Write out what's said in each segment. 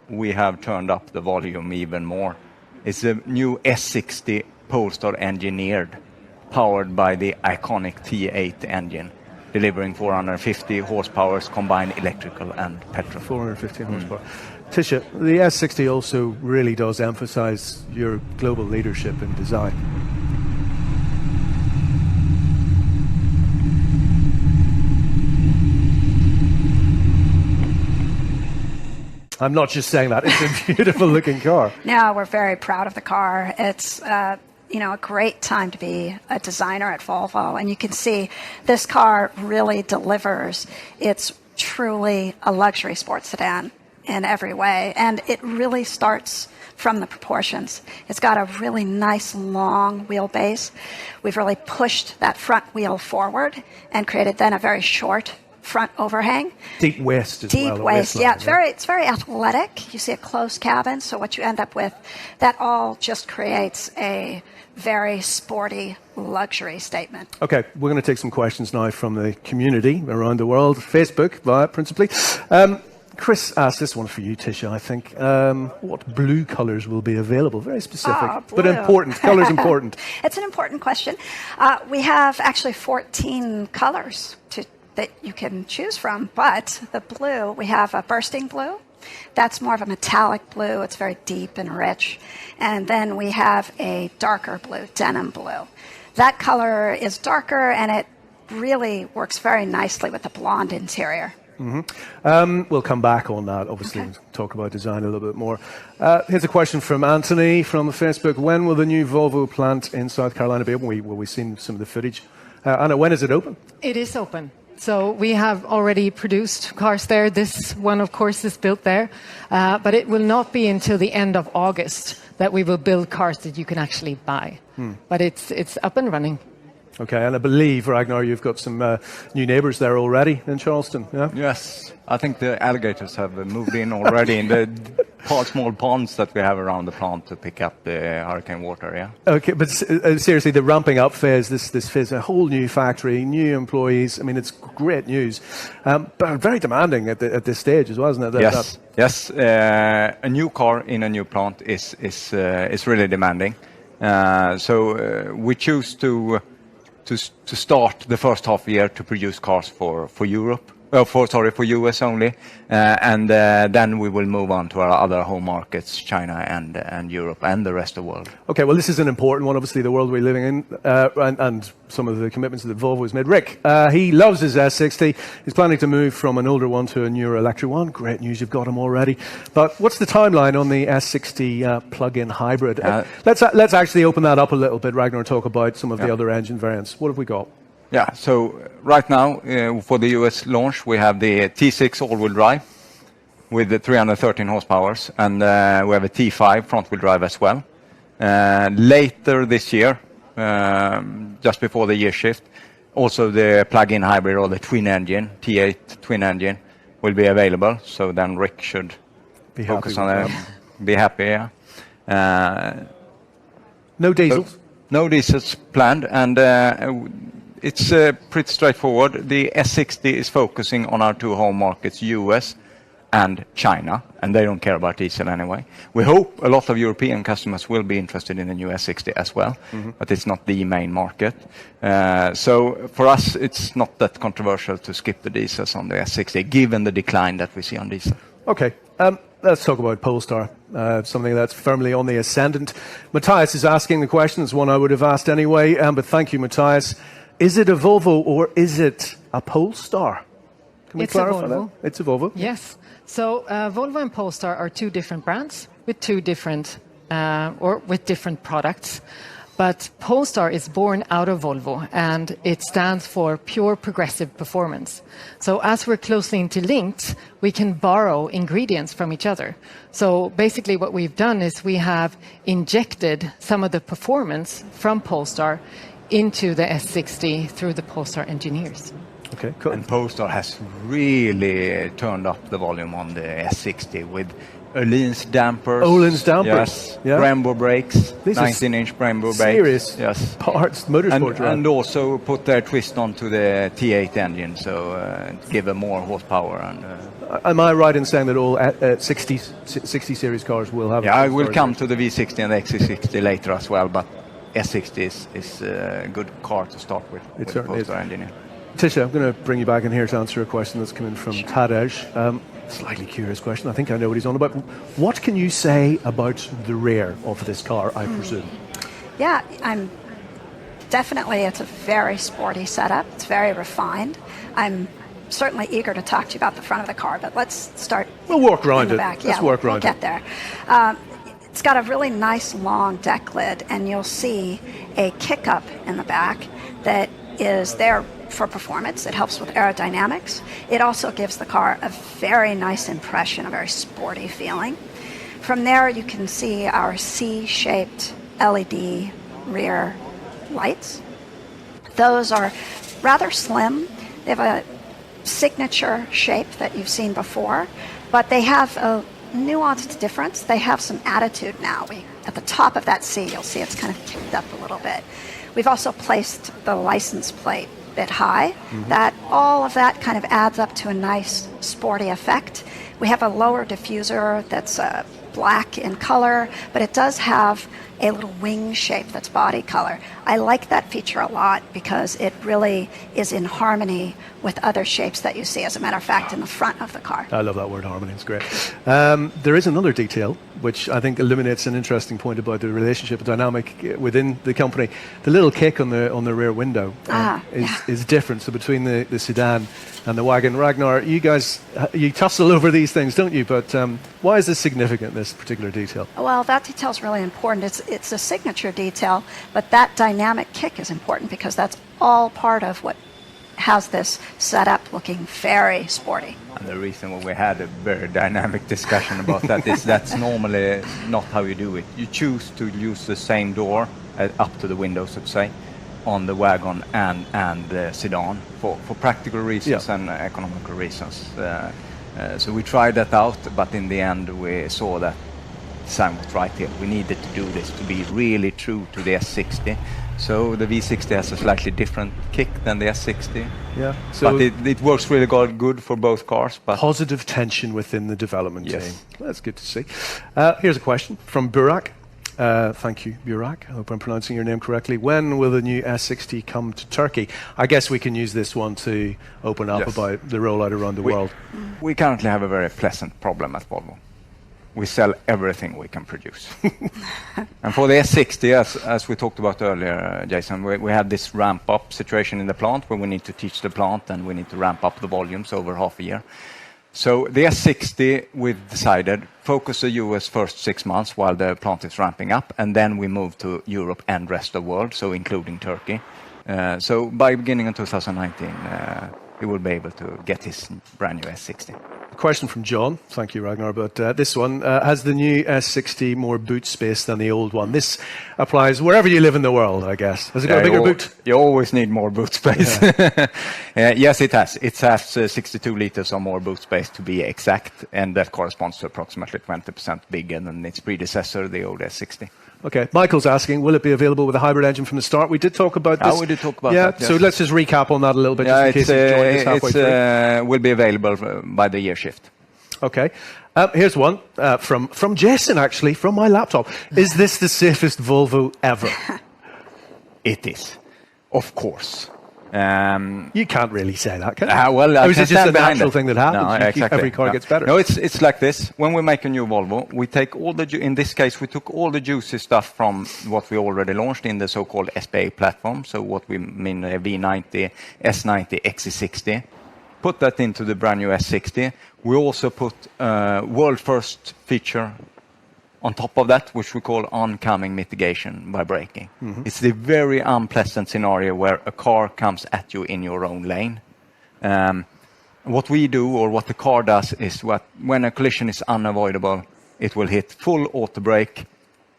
we have turned up the volume even more. It's a new S60 Polestar Engineered, powered by the iconic T8 engine, delivering 450 horsepower combined electrical and petrol. 450 horsepower. Tisha, the S60 also really does emphasize your global leadership in design. I'm not just saying that, it's a beautiful looking car. No, we're very proud of the car. It's a great time to be a designer at Volvo, and you can see this car really delivers. It's truly a luxury sports sedan in every way, and it really starts from the proportions. It's got a really nice long wheelbase. We've really pushed that front wheel forward and created then a very short front overhang. Deep waist as well. Deep waist, yeah. It's very athletic. You see a closed cabin, so what you end up with, that all just creates a very sporty luxury statement. Okay, we're going to take some questions now from the community around the world, Facebook, principally. Chris asked this one for you, Tisha, I think. What blue colours will be available? Very specific, but important. Colours important. It's an important question. We have actually 14 colours that you can choose from, but the blue, we have a bursting blue. That's more of a metallic blue. It's very deep and rich. And then we have a darker blue, denim blue. That color is darker, and it really works very nicely with the blonde interior. Mm-hmm. We'll come back on that, obviously, talk about design a little bit more. Here's a question from Anthony from the Facebook. When will the new Volvo plant in South Carolina be open? We've seen some of the footage. Anna, when is it open? It is open. So we have already produced cars there. This one, of course, is built there. But it will not be until the end of August that we will build cars that you can actually buy. But it's up and running. Okay, and I believe, Ragnar, you've got some new neighbours there already in Charleston, yeah? Yes, I think the alligators have moved in already in the small ponds that we have around the plant to pick up the hurricane water, yeah. Okay, but seriously, the ramping up phase, this phase, a whole new factory, new employees, I mean, it's great news, but very demanding at this stage as well, isn't it? Yes. A new car in a new plant is really demanding. So we choose to start the first half year to produce cars for Europe, for US only, and then we will move on to our other home markets, China and Europe and the rest of the world. Okay, well, this is an important one, obviously, the world we're living in, and some of the commitments that Volvo has made. Rick, he loves his S60. He's planning to move from an older one to a newer electric one. Great news, you've got him already. But what's the timeline on the S60 plug-in hybrid? Let's actually open that up a little bit, Ragnar, and talk about some of the other engine variants. What have we got? Yeah, so right now, for the US launch, we have the T6 all-wheel drive with the 313 horsepower, and we have a T5 front-wheel drive as well. Later this year, just before the year shift, also the plug-in hybrid or the twin engine, T8 twin engine, will be available. So then Rick should focus on that. Be happy, yeah. No diesels? So, no diesels planned, and it's pretty straightforward. The S60 is focusing on our two home markets, US and China, and they don't care about diesel anyway. We hope a lot of European customers will be interested in the new S60 as well, but it's not the main market. So for us, it's not that controversial to skip the diesels on the S60, given the decline that we see on diesel. Okay, let's talk about Polestar, something that's firmly on the ascendant. Matthias is asking the question. It's one I would have asked anyway, but thank you, Matthias. Is it a Volvo or is it a Polestar? Can we clarify that? It's a Volvo. Yes. So Volvo and Polestar are two different brands with two different with different products. But Polestar is born out of Volvo, and it stands for pure progressive performance. So as we're closely interlinked, we can borrow ingredients from each other. So basically what we've done is we have injected some of the performance from Polestar into the S60 through the Polestar Engineers. Okay, cool. And Polestar has really turned up the volume on the S60 with Öhlins dampers. Öhlins dampers. Yes. Yeah. Brembo brakes. These are 19-inch Brembo brakes. Serious Yes. parts, motorsport. And also put their twist onto the T8 engine, so give a more horsepower. And am I right in saying that all 60 series cars will have? yeah, I will come to the V60 and the XC60 later as well, but S60 is a good car to start with. It certainly is. Polestar Engineered. Tisha, I'm going to bring you back in here to answer a question that's come in from Tadej. Slightly curious question. I think I know what he's on about. What can you say about the rear of this car, I presume? Yeah, it's a very sporty setup. It's very refined. I'm certainly eager to talk to you about the front of the car, but let's start. We'll work around in the it. back. Let's yeah, work we'll around get there. It's got a really nice long deck lid, and you'll see a kick up in the back that is there for performance. It helps with aerodynamics. It also gives the car a very nice impression, a very sporty feeling. From there, you can see our C-shaped LED rear lights. Those are rather slim. They have a signature shape that you've seen before, but they have a nuanced difference. They have some attitude now. At the top of that C, you'll see it's kind of kicked up a little bit. We've also placed the license plate a bit high. That all of that kind of adds up to a nice sporty effect. We have a lower diffuser that's black in color, but it does have a little wing shape that's body color. I like that feature a lot because it really is in harmony with other shapes that you see, as a matter of fact, in the front of the car. I love that word, harmony. It's great. There is another detail which I think illuminates an interesting point about the relationship dynamic within the company. The little kick on the rear window is different. So between the sedan and the wagon, Ragnar, you guys, you tussle over these things, don't you? But why is this significant, this particular detail? Well, that detail is really important. It's a signature detail, but that dynamic kick is important because that's all part of what has this setup looking very sporty. And the reason why we had a very dynamic discussion about that is that's normally not how you do it. You choose to use the same door up to the window, so to say, on the wagon and the sedan for practical reasons and economical reasons. So we tried that out, but in the end we saw that Sam was right here. We needed to do this to be really true to the S60. So the V60 has a slightly different kick than the S60. Yeah. So but it works really good for both cars. But positive tension within the development team. Yes. That's good to see. Here's a question from Burak. Thank you, Burak. I hope I'm pronouncing your name correctly. When will the new S60 come to Turkey? I guess we can use this one to open up about the rollout around the world. We currently have a very pleasant problem at Volvo. We sell everything we can produce. And for the S60, as we talked about earlier, Jason, we had this ramp-up situation in the plant where we need to teach the plant and we need to ramp up the volumes over half a year. So the S60, we've decided, focus the US first 6 months while the plant is ramping up, and then we move to Europe and rest of the world, so including Turkey. So by beginning of 2019, we will be able to get his brand new S60. Question from John. Thank you, Ragnar. But this one, has the new S60 more boot space than the old one? This applies wherever you live in the world, I guess. Has it got a bigger boot? You always need more boot space. Yes, it has. It has 62 liters or more boot space to be exact, and that corresponds to approximately 20% bigger than its predecessor, the old S60. Okay, Michael's asking, will it be available with a hybrid engine from the start? We did talk about this. We did talk about that, yes. So let's just recap on that a little bit, just in case you've joined us halfway through. Will be available by the year shift. Okay. Here's one from Jason, actually, from my laptop. Is this the safest Volvo ever? It is, of course. You can't really say that, can you? Well, or is it just a natural thing that happens? No, exactly. Every car gets better. No, it's like this. When we make a new Volvo, we take all in this case, we took all the juicy stuff from what we already launched in the so-called SPA platform. So what we mean V90, S90, XC60. Put that into the brand new S60. We also put world first feature on top of that, which we call oncoming mitigation by braking. It's the very unpleasant scenario where a car comes at you in your own lane. What we do, or what the car does, is when a collision is unavoidable, it will hit full auto brake,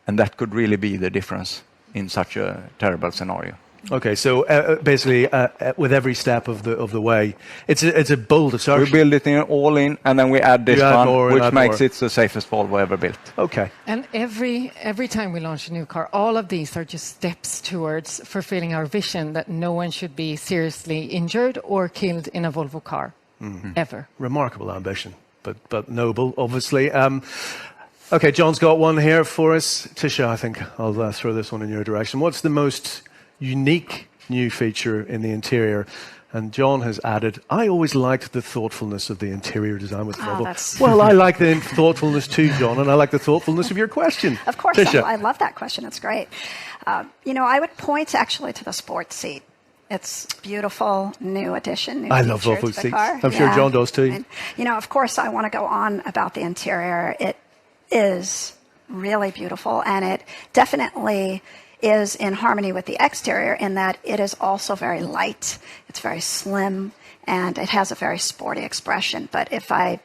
and that could really be the difference in such a terrible scenario. Okay, so basically, with every step of the way, it's a bold assertion. We build it all in, and then we add this You add one, more and which add makes more. it the safest Volvo ever built. Okay. And every time we launch a new car, all of these are just steps towards fulfilling our vision that no one should be seriously injured or killed in a Volvo car, ever. Remarkable ambition, but noble, obviously. Okay, John's got one here for us. Tisha, I think I'll throw this one in your direction. What's the most unique new feature in the interior? And John has added, I always liked the thoughtfulness of the interior design with Volvo. Well, I like the thoughtfulness too, John, and I like the thoughtfulness of your question. Of course, Tisha. I love that question. It's great. I would point actually to the sports seat. It's beautiful, new addition. New I love feature Volvo to the seats. car. I'm sure John does too. And, of course, I want to go on about the interior. It is really beautiful, and it definitely is in harmony with the exterior in that it is also very light, it's very slim, and it has a very sporty expression. But if I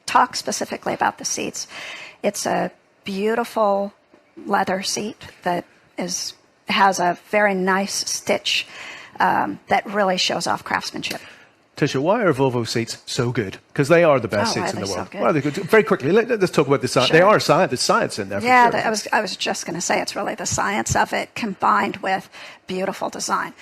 talk specifically about the seats, it's a beautiful leather seat that has a very nice stitch that really shows off craftsmanship. Tisha, why are Volvo seats so good? Because they are the best Oh, why seats are in the they so world. good? Why are they good? Very quickly, let's talk about the science. Sure. They are science. There's science in there. For Yeah, sure. I was just going to say it's really the science of it combined with beautiful design.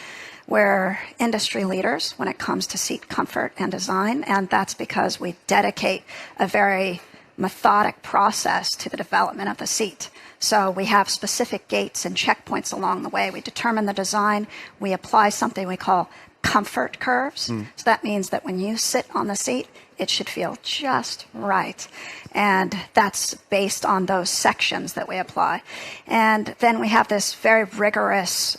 We're industry leaders when it comes to seat comfort and design, and that's because we dedicate a very methodic process to the development of the seat. So we have specific gates and checkpoints along the way. We determine the design. We apply something we call comfort curves. So that means that when you sit on the seat, it should feel just right. And that's based on those sections that we apply. And then we have this very rigorous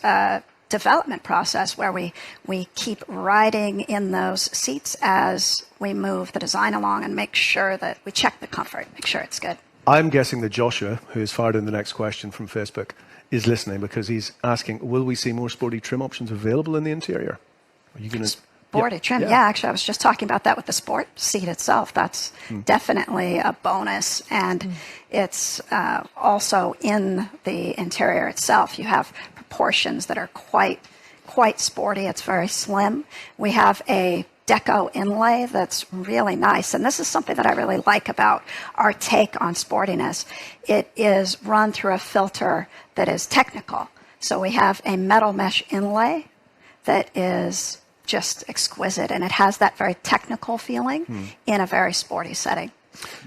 development process where we keep riding in those seats as we move the design along and make sure that we check the comfort, make sure it's good. I'm guessing that Joshua, who has fired in the next question from Facebook, is listening because he's asking, will we see more sporty trim options available in the interior? Are you going to... Sporty trim, yeah, actually, I was just talking about that with the sport seat itself. That's definitely a bonus, and it's also in the interior itself. You have proportions that are quite sporty. It's very slim. We have a deco inlay that's really nice, and this is something that I really like about our take on sportiness. It is run through a filter that is technical. So we have a metal mesh inlay that is just exquisite, and it has that very technical feeling in a very sporty setting.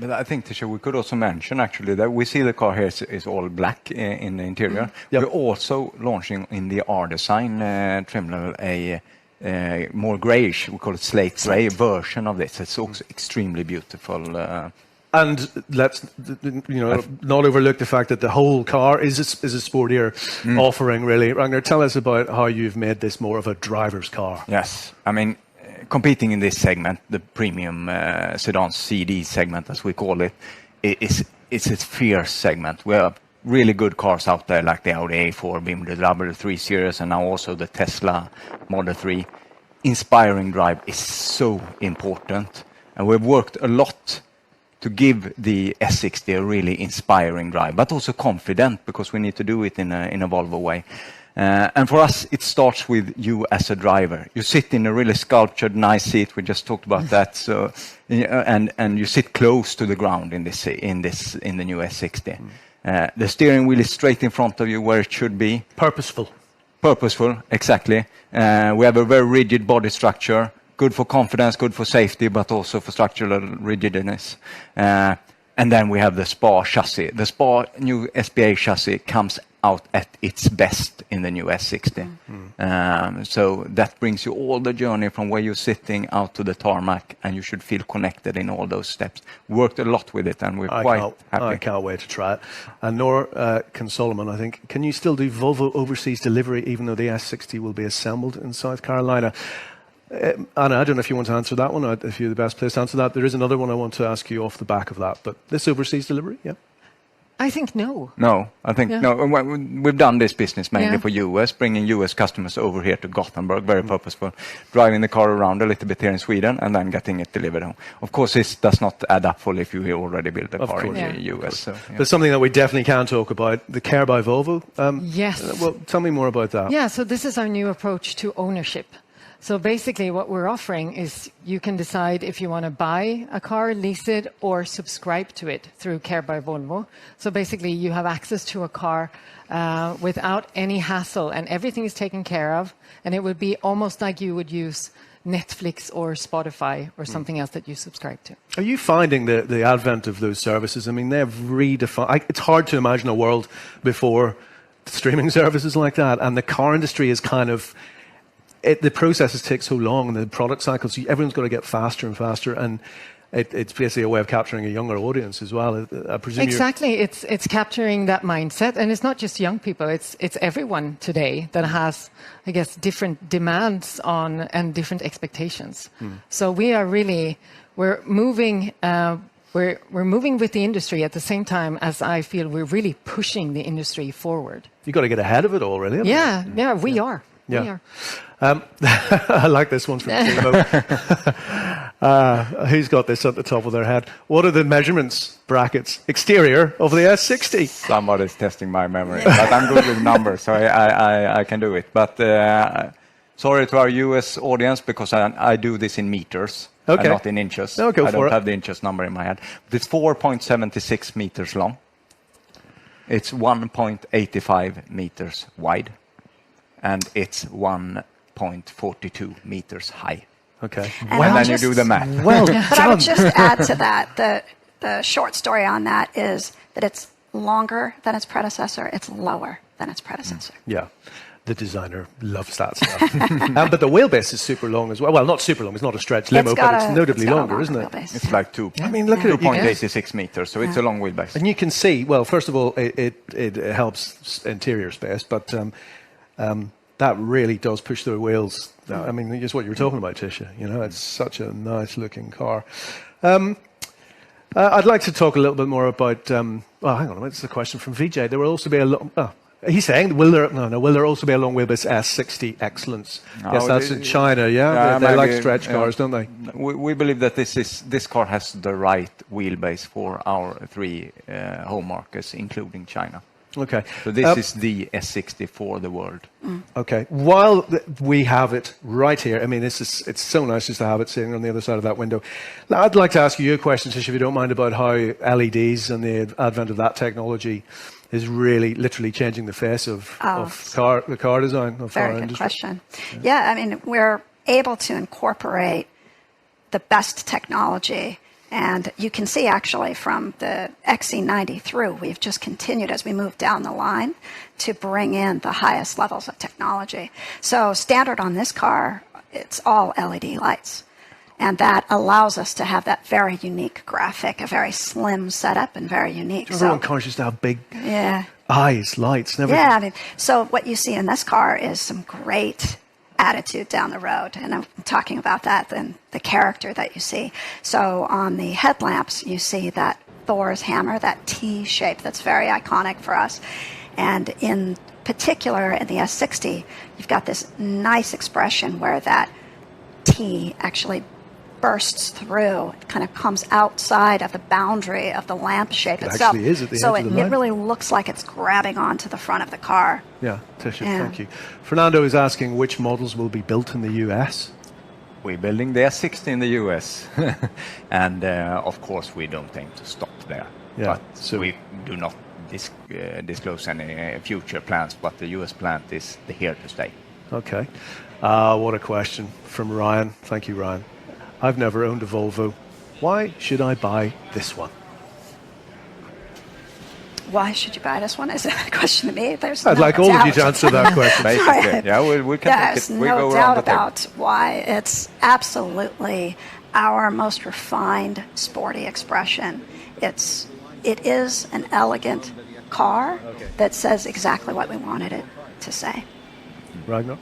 But I think, Tisha, we could also mention actually that we see the car here is all black in the interior. Yep. We're also launching in the R design trim level a more grayish, we call it slate gray version of this. It's also extremely beautiful. And let's not overlook the fact that the whole car is a sportier offering, really. Ragnar, tell us about how you've made this more of a driver's car. Yes, I mean, competing in this segment, the premium sedan CD segment, as we call it, it's a fierce segment. We have really good cars out there like the Audi A4, BMW 3 Series, and now also the Tesla Model 3. Inspiring drive is so important, and we've worked a lot to give the S60 a really inspiring drive, but also confident, because we need to do it in a Volvo way. And for us, it starts with you as a driver. You sit in a really sculptured, nice seat. We just talked about that. So, and you sit close to the ground in the new S60. The steering wheel is straight in front of you where it should be. Purposeful, exactly. We have a very rigid body structure. Good for confidence, good for safety, but also for structural rigidness. And then we have the Spa chassis. The Spa new SPA chassis comes out at its best in the new S60. So that brings you all the journey from where you're sitting out to the tarmac, and you should feel connected in all those steps. Worked a lot with it, and we're quite happy. I can't wait to try it. And Nora Solomon, I think, can you still do Volvo overseas delivery even though the S60 will be assembled in South Carolina? Anna, I don't know if you want to answer that one, or if you're the best place to answer that. There is another one I want to ask you off the back of that, but this overseas delivery, yeah? I think no. No, I think Yeah. no. We've done this business mainly Yeah. for US, bringing US customers over here to Gothenburg, very purposeful, driving the car around a little bit here in Sweden and then getting it delivered home. Of course, this does not add up fully if you already build a Of car in course. the Yeah. US. So, yeah. There's something that we definitely can talk about, the Care by Volvo. Yes. Well, tell me more about that. Yeah, so this is our new approach to ownership. So basically what we're offering is you can decide if you want to buy a car, lease it, or subscribe to it through Care by Volvo. So basically you have access to a car without any hassle, and everything is taken care of, and it would be almost like you would use Netflix or Spotify or something else that you subscribe to. Are you finding the advent of those services? I mean, they've redefined. It's hard to imagine a world before streaming services like that, and the car industry is kind of. The processes take so long, and the product cycles. Everyone's got to get faster and faster, and it's basically a way of capturing a younger audience as well. I presume. Exactly, it's capturing that mindset, and it's not just young people. It's everyone today that has, I guess, different demands on and different expectations. So we are really we're moving. We're moving with the industry at the same time as I feel we're really pushing the industry forward. You've got to get ahead of it all, really. haven't you? Yeah, we are. Yeah. We are. I like this one from Timo. Who's got this at the top of their head? What are the measurements, brackets, exterior of the S60? Somebody's testing my memory, but I'm good with numbers, so I can do it. But sorry to our US audience, because I do this in meters, and not in inches. No, go I for don't it. have the inches number in my head. But it's 4.76 meters long. It's 1.85 meters wide, and it's 1.42 meters high. Okay. And And I'll then you just- do the math. Well But I would done. just add to that, the short story on that is that it's longer than its predecessor, it's lower than its predecessor. Yeah. The designer loves that stuff. But the wheelbase is super long as well. Well, not super long. It's not a stretch limo, but it's notably longer, isn't it? Wheelbase, It's yeah. like I mean, look at it. You can, 2.86 meters, so it's a long wheelbase. and you can see, well, first of all, it helps interior space, but that really does push the wheels. I mean, just what you were talking about, Tisha. You know, it's such a nice looking car. I'd like to talk a little bit more about. Well, hang on a minute. It's a question from VJ. There will also be a. He's saying, will there also be a long wheelbase S60 Excellence? No, Yes, that's in China. Yeah, they like stretch cars, don't they? We believe that this car has the right wheelbase for our three home markets, including China. Okay. So this is the S60 for the world. Okay. While we have it right here, I mean, it's so nice just to have it sitting on the other side of that window. Now, I'd like to ask you a question, Tish, if you don't mind, about how LEDs and the advent of that technology is really literally changing the face of the car design of our Very good industry. question. Yeah, I mean, we're able to incorporate the best technology. And you can see actually from the XC90 through, we've just continued as we move down the line to bring in the highest levels of technology. So standard on this car, it's all LED lights. And that allows us to have that very unique graphic, a very slim setup and very unique. Everyone cars used to have big eyes, lights, and everything. Yeah, I mean, so what you see in this car is some great attitude down the road, and I'm talking about that and the character that you see. So on the headlamps, you see that Thor's hammer, that T shape that's very iconic for us. And in particular, in the S60, you've got this nice expression where that T actually bursts through, it kind of comes outside of the boundary of the lamp shape itself. Actually is at the so edge of the it lamp. really looks like it's grabbing onto the front of the car. Yeah, Tisha, Yeah. thank you. Fernando is asking which models will be built in the US. We're building the S60 in the US. And of course, we don't aim to stop there. Yeah, But so- we do not disclose any future plans, but the US plant is here to stay. Okay. What a question from Ryan. Thank you, Ryan. I've never owned a Volvo. Why should I buy this one? Why should you buy this one? Is that a question to me? There's I'd no like all of you to doubt. answer that question. Basically, yeah, we can There's take it. We no go doubt around the table. about why. It's absolutely our most refined, sporty expression. It is an elegant car that says exactly what we wanted it to say. Ragnar?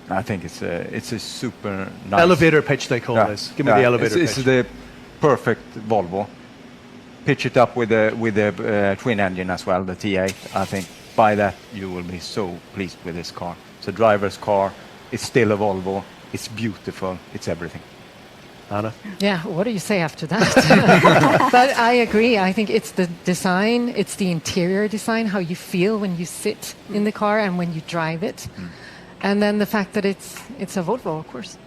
I think it's a super nice Elevator pitch, they call Yeah, this. Give me yeah, the elevator it's pitch. the perfect Volvo. pitch it up with the twin engine as well, the T8. I think by that you will be so pleased with this car. It's a driver's car. It's still a Volvo. It's beautiful. It's everything. Anna? Yeah, what do you say after that? But I agree. I think it's the design, it's the interior design, how you feel when you sit in the car and when you drive it. And then the fact that it's a Volvo, of course.